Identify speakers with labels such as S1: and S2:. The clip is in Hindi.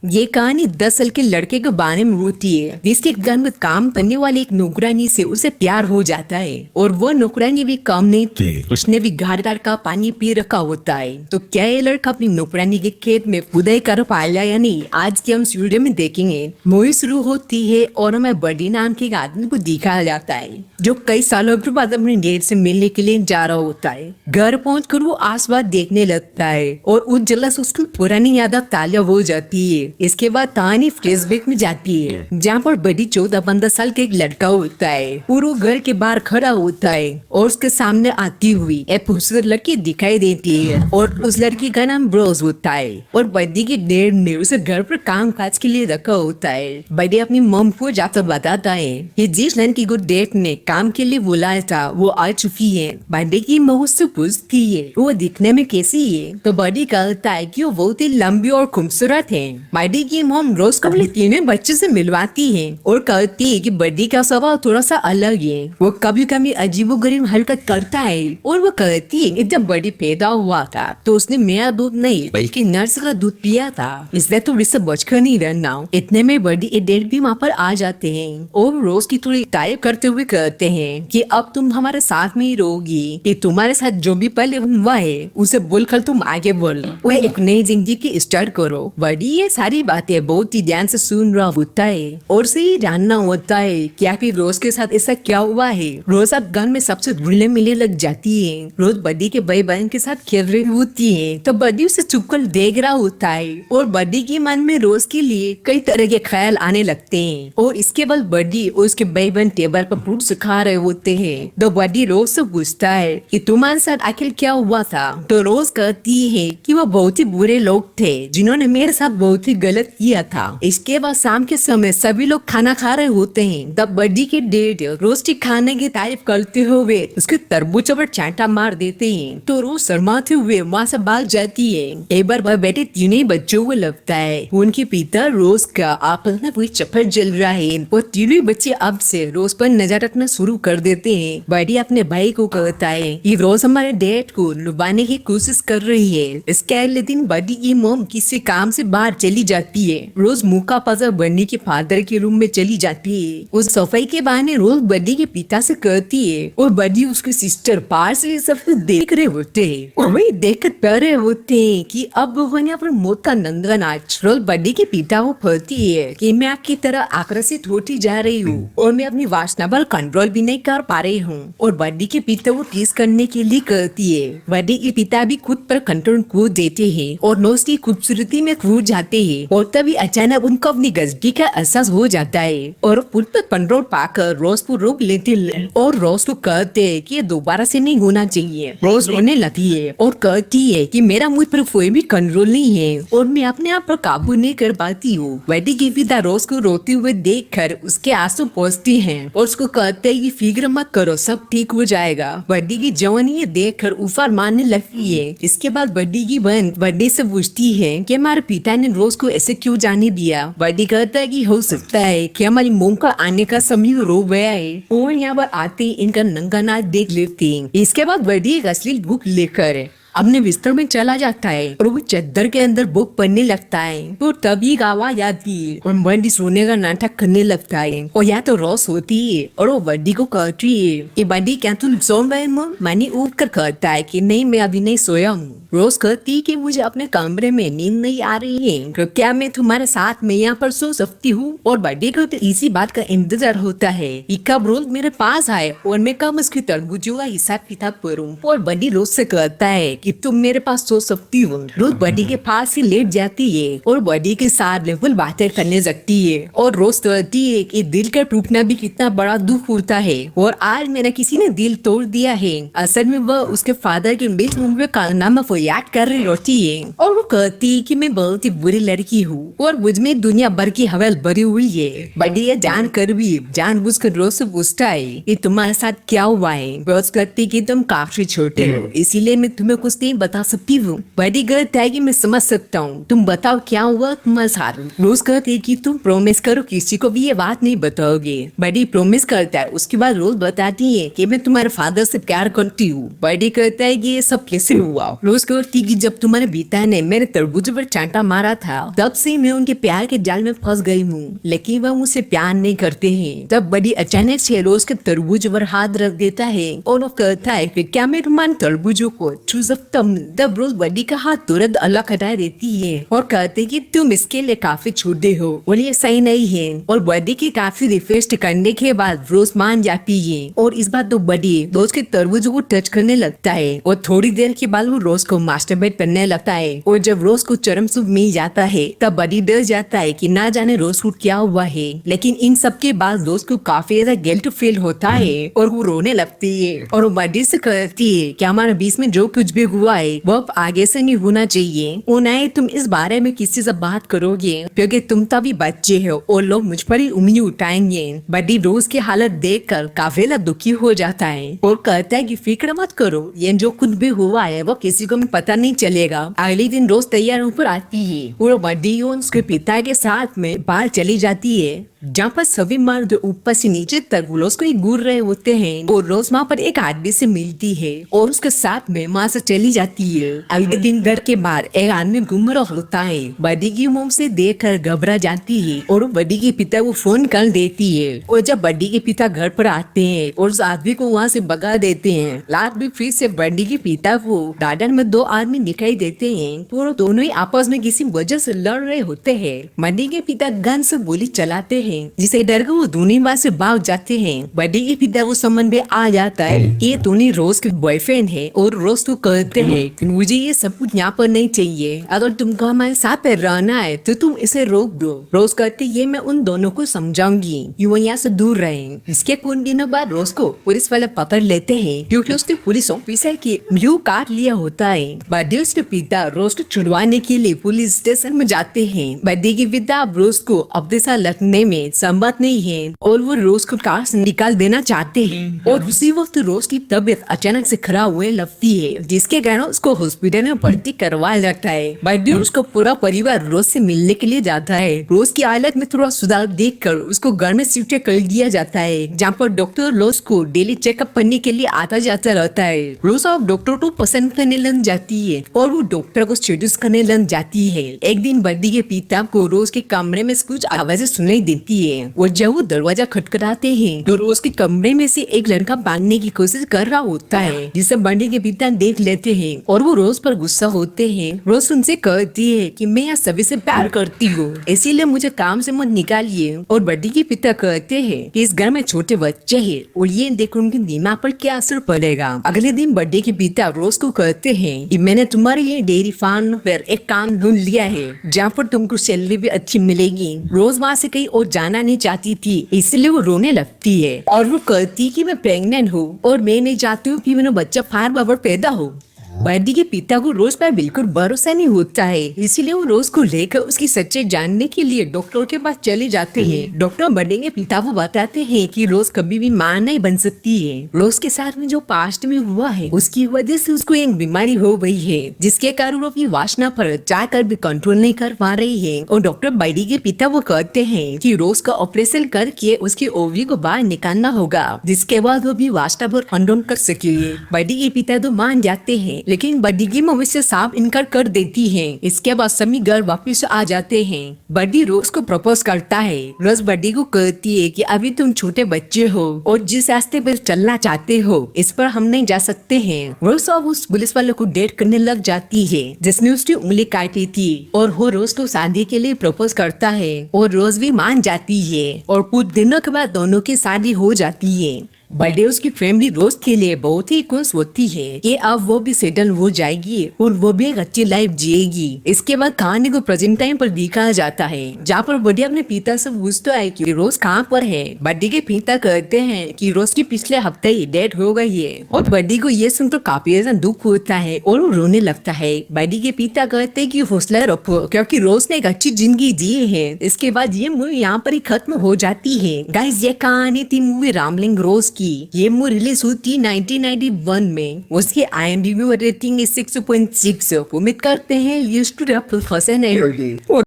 S1: ये कहानी 10 साल के लड़के के बारे में होती है जिसके घर में काम करने वाले एक नौकरानी से उसे प्यार हो जाता है और वो नौकरानी भी कम नहीं थी, उसने भी घाट का पानी पी रखा होता है। तो क्या ये लड़का अपनी नौकरानी के खेत में खुदाई कर पाया या नहीं, आज के हम इस वीडियो में देखेंगे। मूवी शुरू होती है और हमें बडी नाम के एक आदमी को दिखाया जाता है जो कई सालों के बाद अपने डेट से मिलने के लिए जा रहा होता है। घर पहुंचकर वो आसपास देखने लगता है और उज्जवला से उसकी पुरानी यादें ताजा हो जाती है। इसके बाद कहानी फ्लैशबैक में जाती है जहाँ पर बड़ी 14-15 साल का एक लड़का होता है और वो घर के बाहर खड़ा होता है और उसके सामने आती हुई एक खूबसूरत लड़की दिखाई देती है और उस लड़की का नाम रोज होता है और बडी के डैड ने उसे घर पर काम काज के लिए रखा होता है। बडी अपनी मम को जाकर बताता है कि जिस लड़की को डैड ने काम के लिए बुलाया था वो आ चुकी है। बडी की माँ उससे पूछती है वो दिखने में कैसी है, तो बडी कहता है कि वो बहुत ही लंबी और खूबसूरत है। बडी की मॉम रोज को अपने तीनों बच्चे से मिलवाती है और कहती है कि बडी का स्वभाव थोड़ा सा अलग है, वो कभी कभी अजीबोगरीब हरकत करता है और वो कहती है कि जब बडी पैदा हुआ था तो उसने मेरा दूध नहीं बल्कि नर्स का दूध पिया था, इसलिए तो इससे बचकर नहीं रहना। इतने में बडी के डैड भी वहाँ पर आ जाते हैं और रोज की थोड़ी तारीफ करते हुए कहते हैं कि अब तुम हमारे साथ में ही रहोगी, कि तुम्हारे साथ जो भी पहले हुआ है उसे बोलकर तुम आगे बोल, वह एक नई जिंदगी की स्टार्ट करो। बडी ये सारी बातें बहुत ही ध्यान से सुन रहा होता है और उसे ये जानना होता है कि आखिर रोज के साथ ऐसा क्या हुआ है। रोज अब घर में सबसे घुलने मिलने लग जाती है। रोज बडी के भाई बहन के साथ खेल रही होती है तो बडी उसे चुपकर देख रहा होता है और बडी के मन में रोज के लिए कई तरह के ख्याल आने लगते हैं। और इसके बाद बडी और उसके भाई बहन टेबल पर फ्रूट सुखा रहे होते हैं तो बडी रोज से पूछता है कि तुम्हारे साथ आखिर क्या हुआ था, तो रोज कहती है कि वो बहुत ही बुरे लोग थे जिन्होंने मेरे साथ बहुत ही गलत किया था। इसके बाद शाम के समय सभी लोग खाना खा रहे होते हैं तब बडी के डैड रोज के खाने की तारीफ करते हुए उसके तरबूज पर चांटा मार देते हैं तो रोज शर्माते हुए वहाँ से भाग जाती है। एक बार वह बेटे तीनों बच्चों को लगता है उनके पिता रोज का आपस में कोई चक्कर चल रहा है और तीनों बच्चे अब से रोज पर नजर रखना शुरू कर देते हैं। बडी अपने भाई को कहता है कि रोज हमारे डैड को लुभाने की कोशिश कर रही है। इसके अगले दिन बडी की मॉम किसी काम से बाहर चली जाती है। रोज मुंह का पजर बडी के फादर के रूम में चली जाती है। उस सफाई के बहाने रोज बडी के पिता से कहती है और बडी उसके सिस्टर पार से सब कुछ देख रहे होते हैं और वही देखकर कह रहे होते हैं कि अब वो यहाँ पर मौत का नंगा नाच। रोज बडी के पिता को कहती है कि मैं आपकी तरह आकर्षित होती जा रही हूँ और मैं अपनी वासना पर कंट्रोल भी नहीं कर पा रही हूँ। और बडी के पिता को टीज करने के लिए कहती है। बडी के पिता भी खुद पर कंट्रोल खो देते हैं और रोज की खूबसूरती में खो जाते हैं और तभी अचानक उनको अपनी गजबी का एहसास हो जाता है और खुद पर कंट्रोल पाकर रोज को रोक लेते हैं और रोज को कहते हैं कि ये दोबारा से नहीं होना चाहिए। रोज रोने लगती है और कहती है कि मेरा मुझ पर कोई भी कंट्रोल नहीं है और मैं अपने आप पर काबू नहीं कर पाती हूँ। बडी के पिता रोज को रोते हुए देखकर उसके आंसू पहुँचते हैं और उसको कहते हैं कि फिक्र मत करो, सब ठीक हो जाएगा। बडी की जवानी देखकर उफार मारने लगती है। इसके बाद बडी की बहन बडी से पूछती है कि हमारे पिता ने रोज को ऐसे क्यों जाने दिया। बडी कहता है कि हो सकता है कि हमारी मोम का आने का समय रो गया है और यहाँ पर आते ही इनका नंगा नाच देख लेते हैं। इसके बाद बडी एक अश्लील बुक लेकर अपने बिस्तर में चला जाता है और वो चादर के अंदर बुक पढ़ने लगता है तो तभी एक आवाज आती है और बडी सोने का नाटक करने लगता है और या तो रोज होती है और वो बडी को कहती है कि बडी क्या तुम सो गए? मैंने उठ कर कहता है कि नहीं, मैं अभी नहीं सोया हूँ। रोज कहती है कि मुझे अपने कमरे में नींद नहीं आ रही है, तो क्या मैं तुम्हारे साथ में यहाँ पर सो सकती हूँ? और बडी को तो इसी बात का इंतजार होता है कि कब रोज मेरे पास आए और मैं कब उसकी तरबूजों का हिसाब किताब करूँ। और बडी रोज से कहता है कि तुम मेरे पास सो सकती हो। रोज बडी के पास ही लेट जाती है और बडी के साथ लेवल बातें करने लगती है और रोज कहती है कि दिल का टूटना भी कितना बड़ा दुख होता है और आज मेरा किसी ने दिल तोड़ दिया है। असल में वह उसके फादर के बीच में कारनामा को याद कर रही होती है और वो कहती है कि मैं बहुत ही बुरी लड़की हूँ और मुझ में दुनिया भर की हवल भरी हुई है। बडी ये जान कर भी जानबूझकर रोज से पूछता है कि तुम्हारे साथ क्या हुआ है। रोज कहती है कि तुम काफी छोटे हो इसीलिए मैं तुम्हें कुछ नहीं बता सकती हूँ। बडी कहता है कि मैं समझ सकता हूँ, तुम बताओ क्या हुआ तुम्हारे साथ। रोज कहती है कि तुम प्रॉमिस करो किसी को भी ये बात नहीं बताओगे। बडी प्रॉमिस करता है। उसके बाद रोज बताती है कि मैं तुम्हारे फादर से प्यार करती हूँ। बडी कहता है कि ये सब कैसे हुआ। रोज कहती कि जब तुम्हारे पिता ने मेरे तरबूज पर चांटा मारा था तब से मैं उनके प्यार के जाल में फंस गई हूँ, लेकिन वह मुझसे प्यार नहीं करते हैं। तब बड़ी अचानक से रोज के तरबूज पर हाथ रख देता है और वो कहता है कि क्या मैं तुम्हारे तरबूजों को छू सकता हूँ। तब रोज बड़ी का हाथ तुरंत अलग हटा देती है और कहते कि तुम इसके लिए काफी छोटे हो और ये सही नहीं है। और बड़ी की काफी रिक्वेस्ट करने के बाद रोज मान जाती है और इस बात तो बड़ी रोज के तरबूज को टच करने लगता है और थोड़ी देर के बाद वो रोज को मास्टरबेट करने लगता है। और जब रोज को चरम सुख मिल जाता है तब बड़ी डर जाता है कि ना जाने रोज को क्या हुआ है। लेकिन इन सब के बाद रोज को काफी ज्यादा गिल्ट फील होता है और वो रोने लगती है और वो बड़ी से कहती है कि हमारे बीच में जो कुछ भी हुआ है वो अब आगे से नहीं होना चाहिए। और नहीं तुम इस बारे में किसी से बात करोगे क्योंकि तुम तभी बच्चे हो और लोग मुझ पर ही उंगली उठाएंगे। बड़ी रोज की हालत देखकर काफी दुखी हो जाता है और कहता है कि फिक्र मत करो, ये जो कुछ भी हुआ है वो किसी को भी पता नहीं चलेगा। अगले दिन रोज तैयार होकर आती है और बड़ी उसके पिता के साथ में बाहर चली जाती है जहाँ पर सभी मर्द ऊपर से नीचे तक रोज को ही घूर रहे होते हैं। और रोज वहाँ पर एक आदमी से मिलती है और उसके साथ में वहाँ से चली जाती है। अगले दिन घर के बाहर एक आदमी घूम रहा होता है। बड़ी की मुंह से देखकर घबरा जाती है और बड़ी के पिता को फोन कर देती है। और जब बड़ी के पिता घर पर आते हैं और उस आदमी को वहाँ से भगा देते हैं। रात में फिर से बड़ी के पिता को गार्डन में दो आदमी दिखाई देते हैं तो दोनों ही आपस में किसी वजह से लड़ रहे होते हैं। बड़ी के पिता गन से गोली चलाते हैं जिसे डर कर वो दोनों बात से भाग जाते हैं। बड़ी के पिता को समझ में आ जाता है ये दोनों रोज के बॉयफ्रेंड है और रोज को कहते हैं कि मुझे ये सब कुछ यहाँ पर नहीं चाहिए, अगर तुमको हमारे साथ पे रहना है तो तुम इसे रोक दो। रोज कहते ये मैं उन दोनों को समझाऊंगी कि वो यहाँ से दूर रहे। इसके कुछ दिनों बाद रोज को पुलिस वाले पकड़ लेते हैं क्योंकि उसने पुलिस ऑफिसर की मुंह काट लिया होता है। बड़ी उसके पिता रोज को छुड़वाने के लिए पुलिस स्टेशन में जाते हैं। बड़ी के पिता रोज को अपने साथ रखने में सम्मत नहीं है और वो रोज को कार से निकाल देना चाहते हैं। और उसी वक्त रोज की तबीयत अचानक से खराब होने लगती है जिसके कारण उसको हॉस्पिटल में भर्ती करवाया जाता है। बड़ी उसका पूरा परिवार रोज से मिलने के लिए जाता है। रोज की हालत में थोड़ा सुधार देखकर उसको घर में शिफ्ट कर दिया जाता है जहाँ पर डॉक्टर रोज को डेली चेकअप करने के लिए आता जाता रहता है। रोज अब डॉक्टर को पसंद करने लग जाती है और वो डॉक्टर को सेड्यूस करने लग जाती है। एक दिन बड़ी के पिता को रोज के कमरे में कुछ आवाजें सुनाई देती है और जब वो दरवाजा खटखटाते हैं तो रोज के कमरे में से एक लड़का भागने की कोशिश कर रहा होता है जिसे बड़ी के पिता देख लेते हैं और वो रोज पर गुस्सा होते हैं। रोज उनसे कहती है कि मैं यहाँ सभी से प्यार करती हूँ इसीलिए मुझे काम से मत निकालिए। और बड़ी के पिता कहते हैं कि इस घर में छोटे बच्चे हैं और ये देखकर उनके दिमाग पर क्या असर पड़ेगा। अगले दिन बड़ी के पिता रोज को कहते हैं कि मैंने तुम्हारे लिए डेयरी फार्म पर एक काम ढूंढ लिया है जहाँ पर तुमको सैलरी भी अच्छी मिलेगी। रोज वहाँ से कहीं और जाना नहीं चाहती थी इसलिए वो रोने लगती है और वो कहती कि मैं प्रेग्नेंट हूँ और मैं नहीं चाहती हूँ कि मेरा बच्चा फार बाबर पैदा हो। बड़ी के पिता को रोज पर बिल्कुल भरोसा नहीं होता है इसीलिए वो रोज को लेकर उसकी सच्चाई जानने के लिए डॉक्टर के पास चले जाते हैं। डॉक्टर बड़ी के पिता को बताते हैं कि रोज कभी भी मां नहीं बन सकती है। रोज के साथ में जो पास्ट में हुआ है उसकी वजह से उसको एक बीमारी हो गई है जिसके कारण वो अपनी वासना पर जाकर भी कंट्रोल नहीं कर पा रही है। और डॉक्टर बड़ी के पिता वो कहते हैं कि रोज का ऑपरेशन करके उसकी ओवरी को बाहर निकालना होगा जिसके बाद वो भी वासना पर कंट्रोल कर सकेगी। बड़ी के पिता तो मान जाते हैं लेकिन बड़ी की मम्मी से साफ इनकार कर देती है। इसके बाद सभी घर वापस आ जाते हैं। बड़ी रोज को प्रपोज करता है। रोज बड़ी को कहती है कि अभी तुम छोटे बच्चे हो और जिस रास्ते पर चलना चाहते हो इस पर हम नहीं जा सकते हैं। रोज अब उस पुलिस वाले को डेट करने लग जाती है जिसने उसकी उंगली काटी थी और वो रोज को शादी के लिए प्रपोज करता है और रोज भी मान जाती है और कुछ दिनों के बाद दोनों की शादी हो जाती है। बर्थडे उसकी फैमिली रोज के लिए बहुत ही खुश होती है कि अब वो भी सेटल हो जाएगी और वो भी एक अच्छी लाइफ जिएगी। इसके बाद कहानी को प्रेजेंट टाइम पर दिखाया जाता है जहाँ पर बर्थडे अपने पिता से पूछता है कि रोज कहाँ पर है। बर्थडे के पिता कहते हैं कि रोज की पिछले हफ्ते ही डेथ हो गई है और बर्थडे को ये सुनकर काफी ज्यादा दुख होता है और वो रोने लगता है। बर्थडे के पिता कहते हैं कि हौसला रखो क्योंकि रोज ने एक अच्छी जिंदगी जी है। इसके बाद ये मूवी यहाँ पर ही खत्म हो जाती है। गाइस ये कहानी थी मूवी रामलिंग रोज की। ये मूवी रिलीज हुई थी 1991 में। उसकी IMDb रेटिंग 6.6। उम्मीद करते हैं ये स्टूडियो पसंद है।